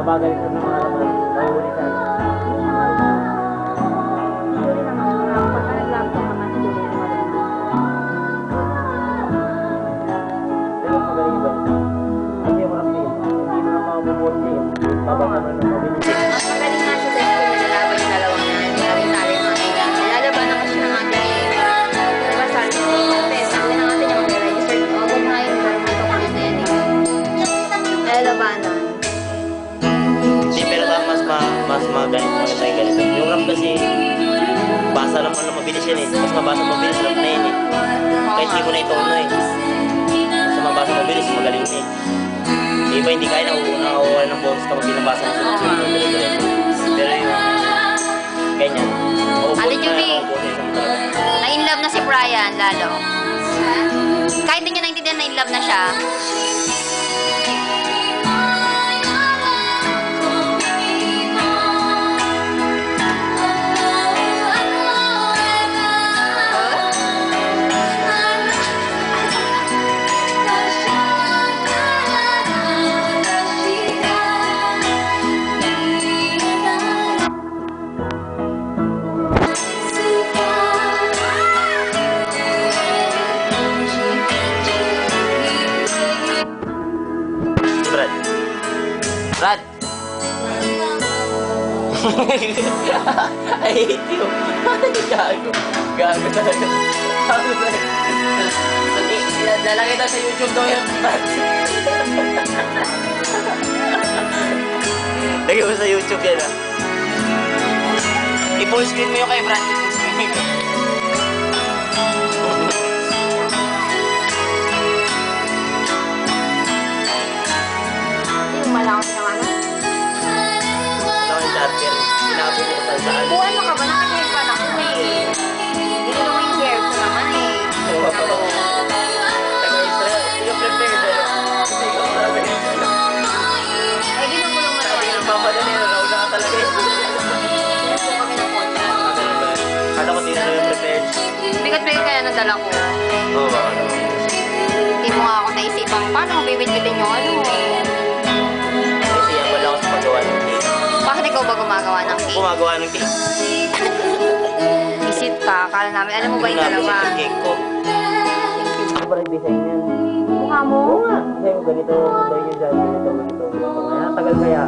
Mabagal sa mga laman. Mahuli sa ano. Huli naman. Pagka nag-laptop naman, huli naman. Pero magaling ba? Kasi yung marami, hindi mo na mabubuti. Babasa mo na mabilis. Mas magaling nga siya sa school na lalaban yung dalawang yan. Maraming talent mga kailangan. Lalaban na kasi ng ating diba sabi ko, test. Sabi na natin yung register. Huwag nga yun. Government of na yan eh. Lalabanan. Hindi, pero mas magaling mo na tayo ganito. Yung rap kasi, basa naman na mabilis yan eh. Mas mabasa mabilis, rap na yun eh. Kahit hindi mo na itono eh. Mas mabasa mabilis, magaling na eh. Iba hindi kaya nakukuha ng boses kapag binabasa mo sa pero yung ganyan. Ate Julie, na-inlove na si Brian lalo. Kahit hindi niya naintindihan na-inlove na siya. Brad! I hate you! Gago! Gago talaga! Gago talaga! Lalagay daw sa YouTube daw yun, Brad! Lagay mo sa YouTube yan ah! I-full screen mo yung kay Brad. I-full screen mo yung Malakot ka ano? Charger. Pinabot ko sa saan. Buwan mo ka ba? Nakakilig pa na ako eh. Hindi ko naman yung hair ko naman eh. Taga-Israel. Yung prepare dahil. Hindi ko sabi. Eh, ginagulong mo naman. Sabi ng papadali na nauna ka talaga eh. Kaya po kami ng kontra. Kala ko din na yung prepared. Bigat-bigat kaya nadala ko. Oo ba? Hindi mo nga ako naisipan. Paano mo bibit-bitin yung ano? Kasi yan wala ako sa paggawa ng cake. Bakit ikaw ba gumagawa ng cake? Gumagawa ng cake. Isit ka. Akala namin. Alam mo ba yung dalawa? Yung cake ko. Ano ba nag-design yan? Mukha mo? Oo nga. Kasi ganito ba yung dyan? Ganito. Tagal kaya.